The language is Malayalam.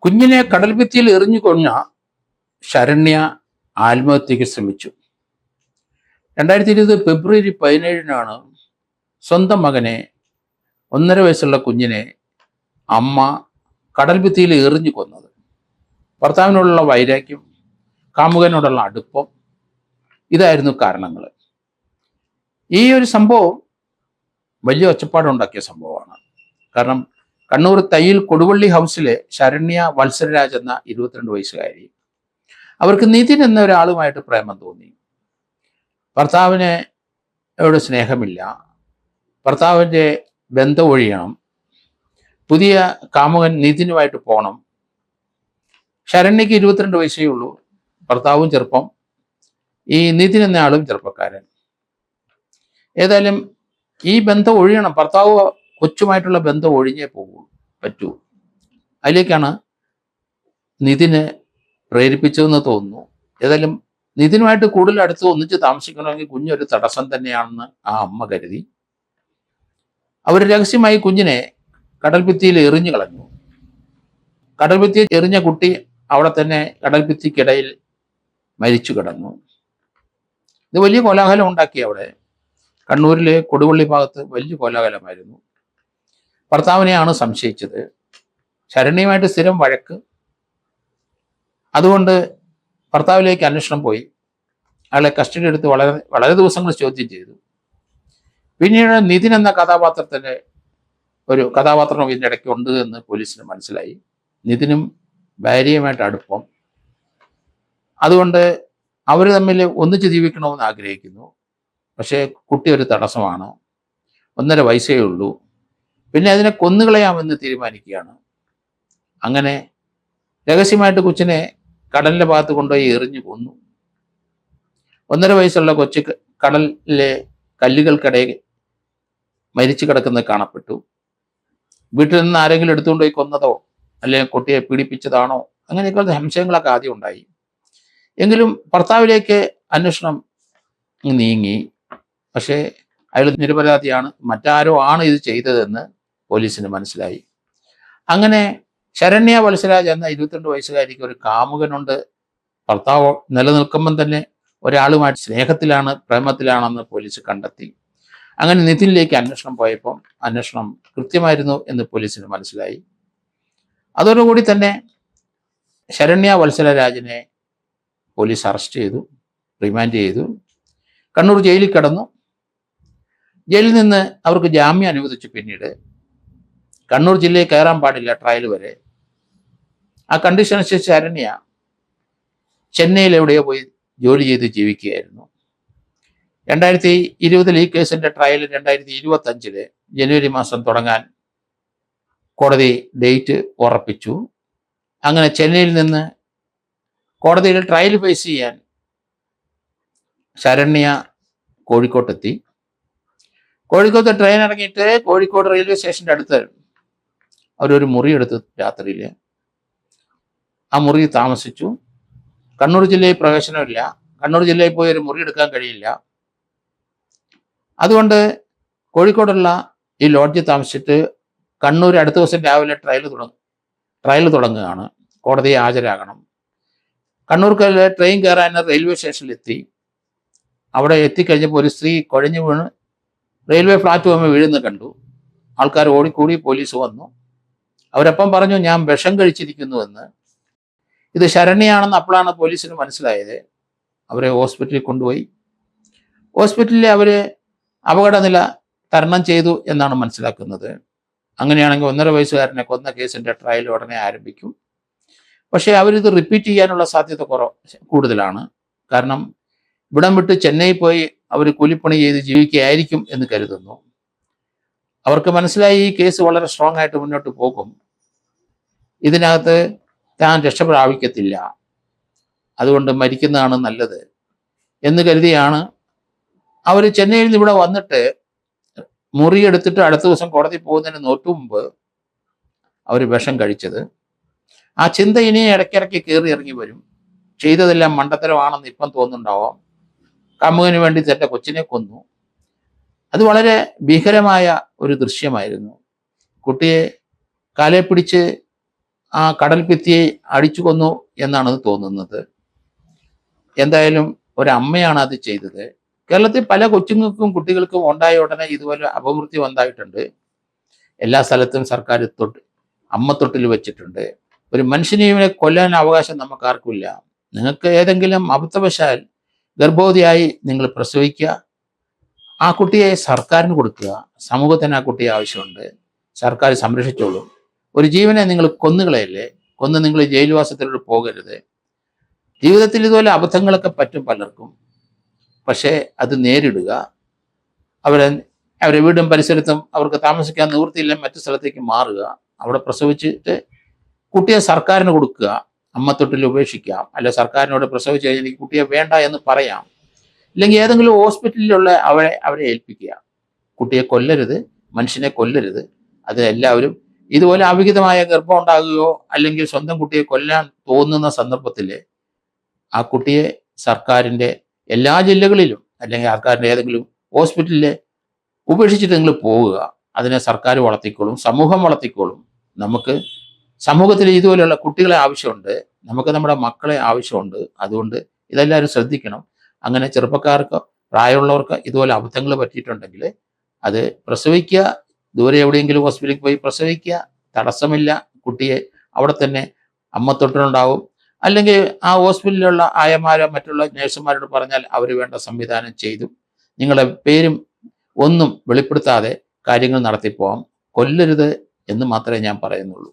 കുഞ്ഞിനെ കടൽഭിത്തിയിൽ എറിഞ്ഞു കൊന്ന ശരണ്യ ആത്മഹത്യക്ക് ശ്രമിച്ചു. 2020 ഫെബ്രുവരി 17-നാണ് സ്വന്തം മകനെ, 1.5 വയസ്സുള്ള കുഞ്ഞിനെ അമ്മ കടൽഭിത്തിയിൽ എറിഞ്ഞു കൊന്നത്. ഭർത്താവിനോടുള്ള വൈരാഗ്യം, കാമുകനോടുള്ള അടുപ്പം, ഇതായിരുന്നു കാരണങ്ങൾ. ഈ ഒരു സംഭവം വലിയ ഒച്ചപ്പാടുണ്ടാക്കിയ സംഭവമാണ്. കാരണം കണ്ണൂർ തയ്യിൽ കൊടുവള്ളി ഹൗസിലെ ശരണ്യ വത്സരരാജ് എന്ന 22 വയസ്സുകാരി, അവർക്ക് നിതിൻ എന്ന ഒരാളുമായിട്ട് പ്രേമം തോന്നി. ഭർത്താവിനോട് സ്നേഹമില്ല, ഭർത്താവിൻ്റെ ബന്ധം ഒഴിയണം, പുതിയ കാമുകൻ നിതിനുമായിട്ട് പോകണം. ശരണ്യക്ക് 22 വയസ്സേ ഉള്ളൂ, ഭർത്താവും ചെറുപ്പം, ഈ നിതിൻ എന്ന ആളും ചെറുപ്പക്കാരൻ. ഏതായാലും ഈ ബന്ധം ഒഴിയണം, ഭർത്താവ് കൊച്ചുമായിട്ടുള്ള ബന്ധം ഒഴിഞ്ഞേ പറ്റൂ. അതിലേക്കാണ് നിതിന് പ്രേരിപ്പിച്ചതെന്ന് തോന്നുന്നു. ഏതായാലും നിതിനുമായിട്ട് കൂടുതൽ അടുത്ത് ഒന്നിച്ച് താമസിക്കണമെങ്കിൽ കുഞ്ഞൊരു തടസ്സം തന്നെയാണെന്ന് ആ അമ്മ കരുതി. അവർ രഹസ്യമായി കുഞ്ഞിനെ കടൽഭിത്തിയിൽ എറിഞ്ഞു കളഞ്ഞു. കടൽഭിത്തി എറിഞ്ഞ കുട്ടി അവിടെ തന്നെ കടൽഭിത്തിക്കിടയിൽ മരിച്ചു കിടന്നു. ഇത് വലിയ കോലാഹലം ഉണ്ടാക്കി. അവിടെ കണ്ണൂരിലെ കൊടുവള്ളി ഭാഗത്ത് വലിയ കോലാഹലമായിരുന്നു. ഭർത്താവിനെയാണ് സംശയിച്ചത്. ശരണ്യയുമായിട്ട് സ്ഥിരം വഴക്ക്. അതുകൊണ്ട് ഭർത്താവിലേക്ക് അന്വേഷണം പോയി. അയാളെ കസ്റ്റഡി എടുത്ത് വളരെ ദിവസങ്ങൾ ചോദ്യം ചെയ്തു. പിന്നീട് നിതിൻ എന്ന കഥാപാത്രത്തിൻ്റെ ഒരു കഥാപാത്രം ഇതിൻ്റെ ഇടയ്ക്ക് ഉണ്ട് എന്ന് പോലീസിന് മനസ്സിലായി. നിതിനും ഭാര്യയുമായിട്ട് അടുപ്പം. അതുകൊണ്ട് അവർ തമ്മിൽ ഒന്നിച്ച് ജീവിക്കണമെന്ന് ആഗ്രഹിക്കുന്നു. പക്ഷേ കുട്ടി ഒരു തടസ്സമാണ്, 1.5 വയസ്സേ ഉള്ളൂ. പിന്നെ അതിനെ കൊന്നുകളയാമെന്ന് തീരുമാനിക്കുകയാണ്. അങ്ങനെ രഹസ്യമായിട്ട് കൊച്ചിനെ കടലിൻ്റെ ഭാഗത്ത് കൊണ്ടുപോയി എറിഞ്ഞു കൊന്നു. 1.5 വയസ്സുള്ള കൊച്ചു കടലിലെ കല്ലുകൾക്കിടയിൽ മരിച്ചു കിടക്കുന്നത് കാണപ്പെട്ടു. വീട്ടിൽ നിന്ന് ആരെങ്കിലും എടുത്തുകൊണ്ട് പോയി കൊന്നതോ അല്ലെങ്കിൽ കുട്ടിയെ പീഡിപ്പിച്ചതാണോ, അങ്ങനെയൊക്കെ സംശയങ്ങളൊക്കെ ആദ്യം ഉണ്ടായി. എങ്കിലും ഭർത്താവിലേക്ക് അന്വേഷണം നീങ്ങി. പക്ഷേ അയാൾ നിരപരാധിയാണ്, മറ്റാരോ ആണ് ഇത് ചെയ്തതെന്ന് പോലീസിന് മനസ്സിലായി. അങ്ങനെ ശരണ്യ വത്സരാജ് എന്ന 22 വയസ്സുകാരിക്ക് ഒരു കാമുകനുണ്ട്. ഭർത്താവ് നിലനിൽക്കുമ്പം തന്നെ ഒരാളുമായിട്ട് സ്നേഹത്തിലാണ്, പ്രേമത്തിലാണെന്ന് പോലീസ് കണ്ടെത്തി. അങ്ങനെ നിതിനിലേക്ക് അന്വേഷണം പോയപ്പോൾ അന്വേഷണം കൃത്യമായിരുന്നു എന്ന് പോലീസിന് മനസ്സിലായി. അതോടുകൂടി തന്നെ ശരണ്യ വത്സരരാജിനെ പോലീസ് അറസ്റ്റ് ചെയ്തു, റിമാൻഡ് ചെയ്തു. കണ്ണൂർ ജയിലിൽ കിടന്നു. ജയിലിൽ നിന്ന് അവർക്ക് ജാമ്യം അനുവദിച്ചു. പിന്നീട് കണ്ണൂർ ജില്ലയിൽ കയറാൻ പാടില്ല ട്രയൽ വരെ. ആ കണ്ടീഷൻ അനുസരിച്ച് ശരണ്യ ചെന്നൈയിൽ എവിടെയോ പോയി ജോലി ചെയ്ത് ജീവിക്കുകയായിരുന്നു. 2020 ഈ കേസിൻ്റെ ട്രയൽ 2025 ജനുവരി മാസം തുടങ്ങാൻ കോടതി ഡേറ്റ് ഉറപ്പിച്ചു. അങ്ങനെ ചെന്നൈയിൽ നിന്ന് കോടതിയിൽ ട്രയൽ ഫേസ് ചെയ്യാൻ ശരണ്യ കോഴിക്കോട്ടെത്തി. കോഴിക്കോട്ട് ട്രെയിൻ ഇറങ്ങിയിട്ട് കോഴിക്കോട് റെയിൽവേ സ്റ്റേഷൻ്റെ അടുത്ത് അവരൊരു മുറി എടുത്ത് രാത്രിയിൽ ആ മുറി താമസിച്ചു. കണ്ണൂർ ജില്ലയിൽ പ്രവേശനമില്ല, കണ്ണൂർ ജില്ലയിൽ പോയി ഒരു മുറി എടുക്കാൻ കഴിയില്ല. അതുകൊണ്ട് കോഴിക്കോടുള്ള ഈ ലോഡ്ജിൽ താമസിച്ചിട്ട് കണ്ണൂർ അടുത്ത ദിവസം രാവിലെ ട്രയൽ തുടങ്ങുകയാണ്. കോടതിയെ ഹാജരാകണം. കണ്ണൂർക്ക് ട്രെയിൻ കയറാൻ റെയിൽവേ സ്റ്റേഷനിലെത്തി. അവിടെ എത്തിക്കഴിഞ്ഞപ്പോൾ ഒരു സ്ത്രീ കുഴഞ്ഞു വീണ് റെയിൽവേ പ്ലാറ്റ്ഫോമിൽ വീഴുന്ന കണ്ടു. ആൾക്കാർ ഓടിക്കൂടി, പോലീസ് വന്നു. അവരപ്പം പറഞ്ഞു, ഞാൻ വിഷം കഴിച്ചിരിക്കുന്നുവെന്ന്. ഇത് ശരണ്യാണെന്ന് അപ്പോഴാണ് പോലീസിന് മനസ്സിലായത്. അവരെ ഹോസ്പിറ്റലിൽ കൊണ്ടുപോയി. ഹോസ്പിറ്റലിൽ അവർ അപകടനില തരണം ചെയ്തു എന്നാണ് മനസ്സിലാക്കുന്നത്. അങ്ങനെയാണെങ്കിൽ 1.5 വയസ്സുകാരനെ കൊന്ന കേസിൻ്റെ ട്രയൽ ഉടനെ ആരംഭിക്കും. പക്ഷേ അവരിത് റിപ്പീറ്റ് ചെയ്യാനുള്ള സാധ്യത കൂടുതലാണ്. കാരണം ഇവിടം വിട്ട് ചെന്നൈ പോയി അവർ കൂലിപ്പണി ചെയ്ത് ജീവിക്കുകയായിരിക്കും എന്ന് കരുതുന്നു. അവർക്ക് മനസ്സിലായി ഈ കേസ് വളരെ സ്ട്രോങ് ആയിട്ട് മുന്നോട്ട് പോകും, ഇതിനകത്ത് താൻ രക്ഷപ്രാപിക്കത്തില്ല, അതുകൊണ്ട് മരിക്കുന്നതാണ് നല്ലത് എന്ന് കരുതിയാണ് അവർ ചെന്നൈയിൽ നിന്ന് ഇവിടെ വന്നിട്ട് മുറി എടുത്തിട്ട് അടുത്ത ദിവസം കോടതി പോകുന്നതിന് തൊട്ടു മുമ്പ് അവർ വിഷം കഴിച്ചത്. ആ ചിന്ത ഇനി ഇടയ്ക്കിടയ്ക്ക് കയറി ഇറങ്ങി വരും. ചെയ്തതെല്ലാം മണ്ടത്തരമാണെന്ന് ഇപ്പം തോന്നുന്നുണ്ടാവാം. കാമുകന് വേണ്ടി തൻ്റെ കൊച്ചിനെ കൊന്നു. അത് വളരെ ഭീകരമായ ഒരു ദൃശ്യമായിരുന്നു. കുട്ടിയെ കാലെ പിടിച്ച് ആ കടൽ ഭിത്തിയെ അടിച്ചു കൊന്നു എന്നാണ് തോന്നുന്നത്. എന്തായാലും ഒരമ്മയാണ് അത് ചെയ്തത്. കേരളത്തിൽ പല കൊച്ചുങ്ങൾക്കും കുട്ടികൾക്കും ഉണ്ടായ ഉടനെ ഇതുപോലെ അപമൃത്യു ഉണ്ടായിട്ടുണ്ട്. എല്ലാ സ്ഥലത്തും സർക്കാർ അമ്മ തൊട്ടിൽ വെച്ചിട്ടുണ്ട്. ഒരു മനുഷ്യനെ കൊല്ലാൻ അവകാശം നമുക്ക് ആർക്കുമില്ല. നിങ്ങൾക്ക് ഏതെങ്കിലും അബദ്ധവശാൽ ഗർഭവതിയായി നിങ്ങൾ പ്രസവിക്കുക, ആ കുട്ടിയെ സർക്കാരിന് കൊടുക്കുക. സമൂഹത്തിന് ആ കുട്ടിയെ ആവശ്യമുണ്ട്, സർക്കാർ സംരക്ഷിച്ചോളും. ഒരു ജീവനെ നിങ്ങൾ കൊന്നുകളയല്ലേ, കൊന്ന് നിങ്ങൾ ജയിൽവാസത്തിലൂടെ പോകരുത്. ജീവിതത്തിൽ ഇതുപോലെ അബദ്ധങ്ങളൊക്കെ പറ്റും പലർക്കും. പക്ഷേ അത് നേരിടുക. അവരെ വീടും പരിസരത്തും അവർക്ക് താമസിക്കാൻ നിവൃത്തിയില്ല, മറ്റു സ്ഥലത്തേക്ക് മാറുക. അവിടെ പ്രസവിച്ചിട്ട് കുട്ടിയെ സർക്കാരിന് കൊടുക്കുക, അമ്മത്തൊട്ടിൽ ഉപേക്ഷിക്കാം. അല്ല, സർക്കാരിനോട് പ്രസവിച്ച് കഴിഞ്ഞാൽ എനിക്ക് കുട്ടിയെ വേണ്ട എന്ന് പറയാം. ഇല്ലെങ്കിൽ ഏതെങ്കിലും ഹോസ്പിറ്റലിലുള്ള അവരെ ഏൽപ്പിക്കുക. കുട്ടിയെ കൊല്ലരുത്, മനുഷ്യനെ കൊല്ലരുത്. അത് എല്ലാവരും ഇതുപോലെ അവിഹിതമായ ഗർഭം ഉണ്ടാകുകയോ അല്ലെങ്കിൽ സ്വന്തം കുട്ടിയെ കൊല്ലാൻ തോന്നുന്ന സന്ദർഭത്തിൽ ആ കുട്ടിയെ സർക്കാരിൻ്റെ എല്ലാ ജില്ലകളിലും അല്ലെങ്കിൽ സർക്കാരിൻ്റെ ഏതെങ്കിലും ഹോസ്പിറ്റലിൽ ഉപേക്ഷിച്ചിട്ട് നിങ്ങൾ പോവുക. അതിനെ സർക്കാർ വളർത്തിക്കോളും, സമൂഹം വളർത്തിക്കോളും. നമുക്ക് സമൂഹത്തിൽ ഇതുപോലെയുള്ള കുട്ടികളെ ആവശ്യമുണ്ട്, നമുക്ക് നമ്മുടെ മക്കളെ ആവശ്യമുണ്ട്. അതുകൊണ്ട് ഇതെല്ലാവരും ശ്രദ്ധിക്കണം. അങ്ങനെ ചെറുപ്പക്കാർക്ക്, പ്രായമുള്ളവർക്ക് ഇതുപോലെ അബദ്ധങ്ങൾ പറ്റിയിട്ടുണ്ടെങ്കിൽ അത് പ്രസവിക്കുക, ദൂരെ എവിടെയെങ്കിലും ഹോസ്പിറ്റലിൽ പോയി പ്രസവിക്കുക, തടസ്സമില്ല. കുട്ടിയെ അവിടെ തന്നെ അമ്മത്തൊട്ടിലുണ്ടാവും. അല്ലെങ്കിൽ ആ ഹോസ്പിറ്റലിലുള്ള ആയമാരോ മറ്റുള്ള നഴ്സുമാരോട് പറഞ്ഞാൽ അവർ വേണ്ട സംവിധാനം ചെയ്തു നിങ്ങളുടെ പേരും ഒന്നും വെളിപ്പെടുത്താതെ കാര്യങ്ങൾ നടത്തിപ്പോവാം. കൊല്ലരുത് എന്ന് മാത്രമേ ഞാൻ പറയുന്നുള്ളൂ.